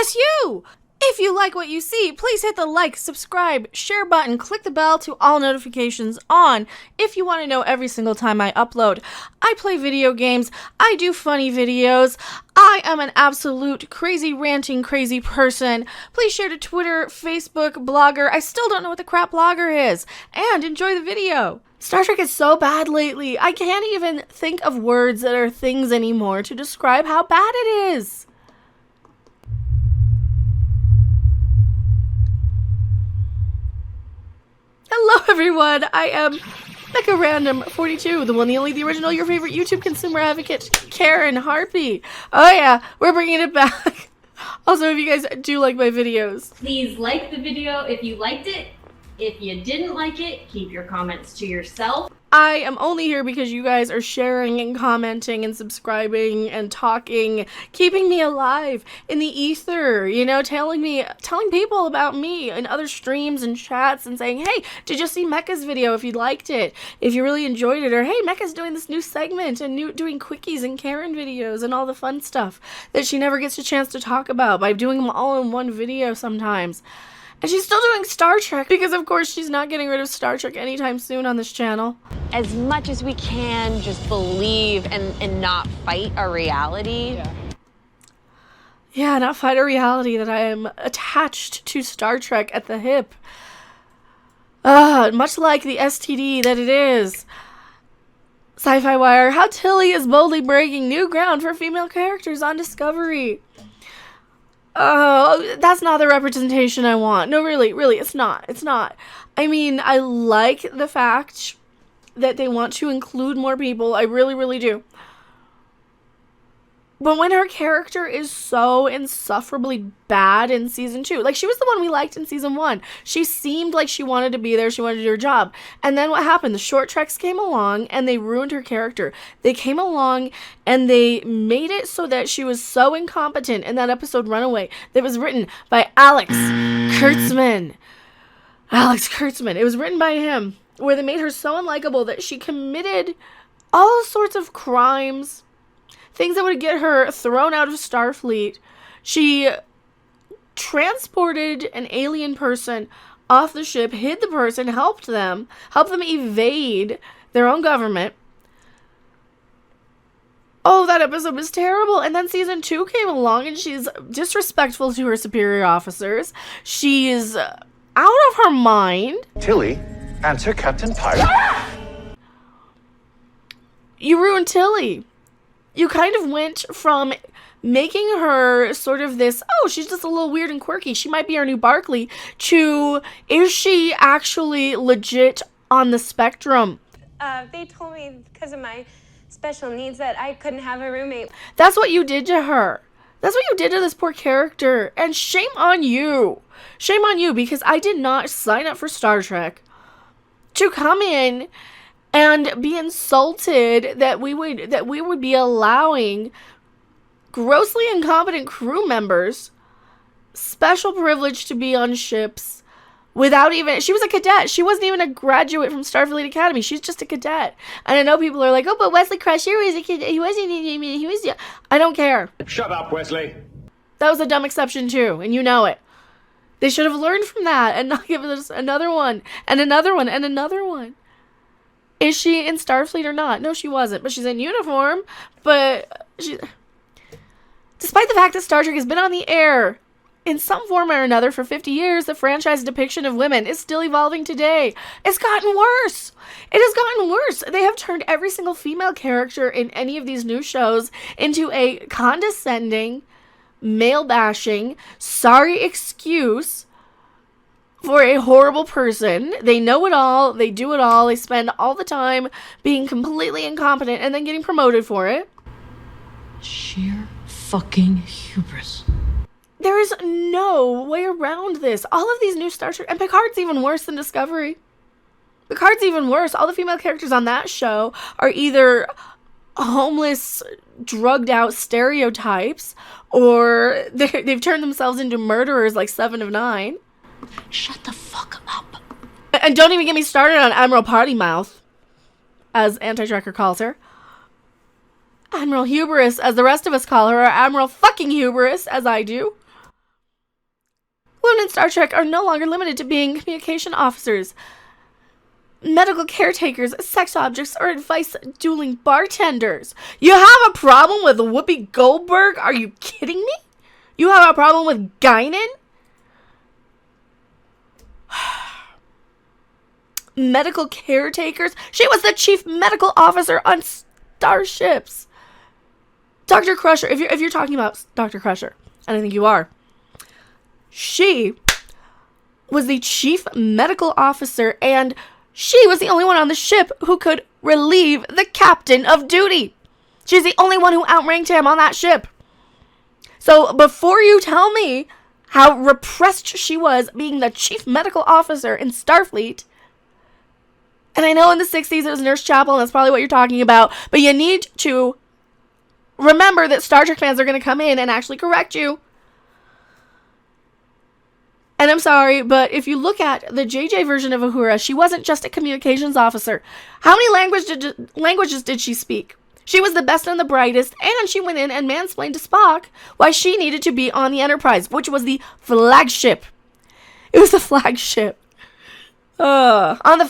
Yes, you! If you like what you see, please hit the like, subscribe, share button, click the bell to all notifications on if you want to know every single time I upload. I play video games, I do funny videos, I am an absolute crazy ranting crazy person. Please share to Twitter, Facebook, Blogger. I still don't know what the crap Blogger is. And enjoy the video. Star Trek is so bad lately. I can't even think of words that are things anymore to describe how bad it is. Hello everyone, I am Mecha Random 42, the one, the only, the original, your favorite YouTube consumer advocate, Karen Harpy. Oh yeah, we're bringing it back. Also, if you guys do like my videos, please like the video if you liked it. If you didn't like it, keep your comments to yourself. I am only here because you guys are sharing and commenting and subscribing and talking, keeping me alive in the ether, you know, telling people about me in other streams and chats and saying, hey, did you see Mecha's video if you liked it, if you really enjoyed it, or hey, Mecha's doing this new segment and doing quickies and Karen videos and all the fun stuff that she never gets a chance to talk about by doing them all in one video sometimes. And she's still doing Star Trek because, of course, she's not getting rid of Star Trek anytime soon on this channel. As much as we can just believe and not fight our reality. Yeah, not fight a reality that I am attached to Star Trek at the hip. Much like the STD that it is. SyFy Wire, how Tilly is boldly breaking new ground for female characters on Discovery. Oh, that's not the representation I want. No, really, it's not. It's not. I mean, I like the fact that they want to include more people. I really, really do. But when her character is so insufferably bad in season 2, like she was the one we liked in season 1. She seemed like she wanted to be there. She wanted to do her job. And then what happened? The short treks came along and they ruined her character. They came along and they made it so that she was so incompetent in that episode Runaway that was written by Alex Kurtzman. Alex Kurtzman. It was written by him, where they made her so unlikable that she committed all sorts of crimes. Things that would get her thrown out of Starfleet. She transported an alien person off the ship, hid the person, helped them evade their own government. Oh, that episode was terrible. And then season 2 came along and she's disrespectful to her superior officers. She's out of her mind. Tilly, answer Captain Pirate. You ruined Tilly. You kind of went from making her sort of this, oh, she's just a little weird and quirky, she might be our new Barkley, to, is she actually legit on the spectrum? They told me because of my special needs that I couldn't have a roommate. That's what you did to her. That's what you did to this poor character. And shame on you. Shame on you, because I did not sign up for Star Trek to come in and be insulted that we would be allowing grossly incompetent crew members special privilege to be on ships without even, she was a cadet. She wasn't even a graduate from Starfleet Academy. She's just a cadet. And I know people are like, oh, but Wesley Crusher was a kid. He was, I don't care. Shut up, Wesley. That was a dumb exception too, and you know it. They should have learned from that and not given us another one and another one and another one. Is she in Starfleet or not? No, she wasn't. But she's in uniform. But she, despite the fact that Star Trek has been on the air in some form or another for 50 years, the franchise depiction of women is still evolving today. It's gotten worse. It has gotten worse. They have turned every single female character in any of these new shows into a condescending, male-bashing, sorry excuse for a horrible person. They know it all. They do it all. They spend all the time being completely incompetent and then getting promoted for it. Sheer fucking hubris. There is no way around this. All of these new Star Trek, and Picard's even worse than Discovery. Picard's even worse. All the female characters on that show are either homeless, drugged out stereotypes, or they've turned themselves into murderers like 7 of 9. Shut the fuck up. And don't even get me started on Admiral Party Mouth, as Anti-Tracker calls her. Admiral Hubris, as the rest of us call her, or Admiral fucking Hubris, as I do. Women in Star Trek are no longer limited to being communication officers, medical caretakers, sex objects, or advice-dueling bartenders. You have a problem with Whoopi Goldberg? Are you kidding me? You have a problem with Guinan? Medical caretakers? She was the chief medical officer on starships. Dr. Crusher, if you're talking about Dr. Crusher, and I think you are, she was the chief medical officer, and she was the only one on the ship who could relieve the captain of duty. She's the only one who outranked him on that ship. So before you tell me how repressed she was being the chief medical officer in Starfleet, and I know in the 60s it was Nurse Chapel, and that's probably what you're talking about, but you need to remember that Star Trek fans are going to come in and actually correct you. And I'm sorry, but if you look at the JJ version of Uhura, she wasn't just a communications officer. How many languages did she speak? She was the best and the brightest, and she went in and mansplained to Spock why she needed to be on the Enterprise, which was the flagship. It was the flagship. On the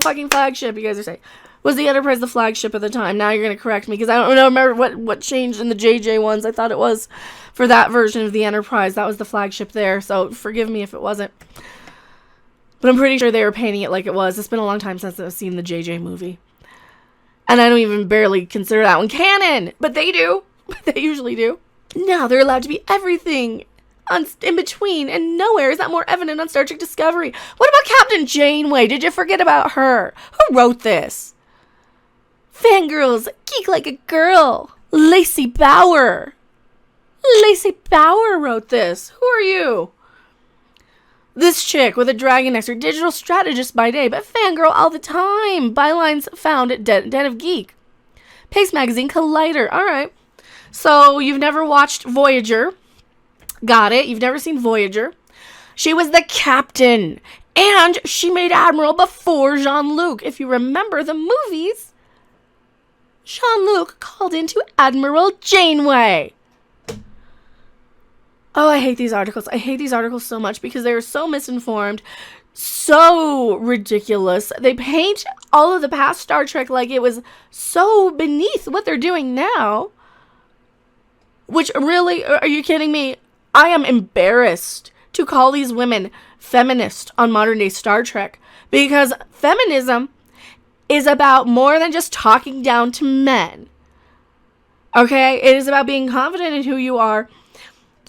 fucking flagship, you guys are saying. Was the Enterprise the flagship at the time? Now you're going to correct me, because I don't remember what changed in the JJ ones. I thought it was for that version of the Enterprise. That was the flagship there, so forgive me if it wasn't. But I'm pretty sure they were painting it like it was. It's been a long time since I've seen the JJ movie. And I don't even barely consider that one canon. But they do. They usually do. Now they're allowed to be everything in between and nowhere. Is that more evident on Star Trek Discovery? What about Captain Janeway? Did you forget about her? Who wrote this? Fangirls, geek like a girl. Lacey Bauer. Lacey Bauer wrote this. Who are you? This chick with a dragon next to her, digital strategist by day, but fangirl all the time. Bylines found at Den of Geek. Pace Magazine, Collider. All right. So you've never watched Voyager. Got it. You've never seen Voyager. She was the captain. And she made Admiral before Jean-Luc. If you remember the movies, Jean-Luc called into Admiral Janeway. Oh, I hate these articles. I hate these articles so much because they're so misinformed, so ridiculous. They paint all of the past Star Trek like it was so beneath what they're doing now. Which, really, are you kidding me? I am embarrassed to call these women feminist on modern day Star Trek, because feminism is about more than just talking down to men. Okay? It is about being confident in who you are,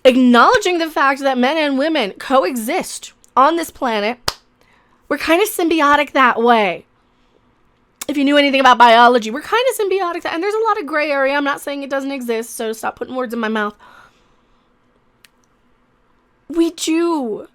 acknowledging the fact that men and women coexist on this planet. We're kind of symbiotic that way. If you knew anything about biology, we're kind of symbiotic. And there's a lot of gray area. I'm not saying it doesn't exist, so stop putting words in my mouth. We do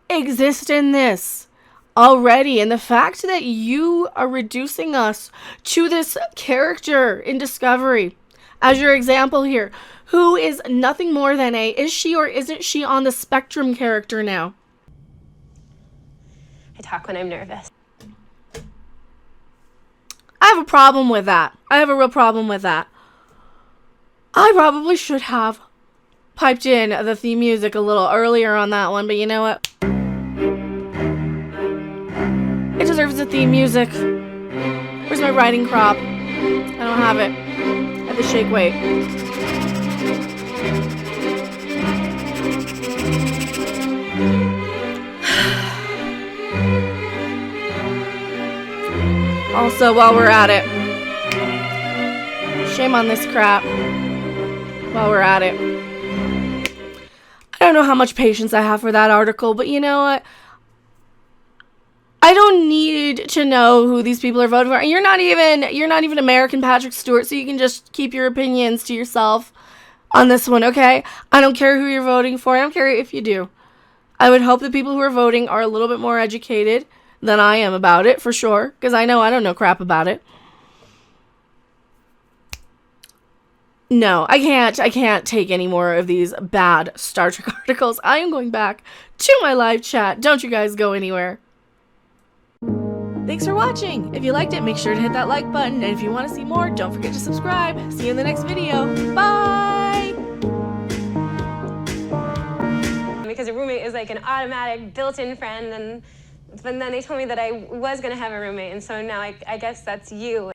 exist in this already. And the fact that you are reducing us to this character in Discovery as your example here, who is nothing more than is she or isn't she on the spectrum character now? I talk when I'm nervous. I have a problem with that. I have a real problem with that. I probably should have piped in the theme music a little earlier on that one, but you know what? It deserves the theme music. Where's my writing crop? I don't have it. I have to shake weight. Also, while we're at it, shame on this crap. While we're at it, I don't know how much patience I have for that article, but you know what? I don't need to know who these people are voting for. And you're not even American Patrick Stewart, so you can just keep your opinions to yourself on this one, okay? I don't care who you're voting for. I don't care if you do. I would hope the people who are voting are a little bit more educated than I am about it, for sure, because I know I don't know crap about it. No, I can't take any more of these bad Star Trek articles. I am going back to my live chat. Don't you guys go anywhere. Thanks for watching. If you liked it, make sure to hit that like button. And if you want to see more, don't forget to subscribe. See you in the next video. Bye! because a roommate is like an automatic built-in friend, but then they told me that I was gonna have a roommate, and so now I guess that's you.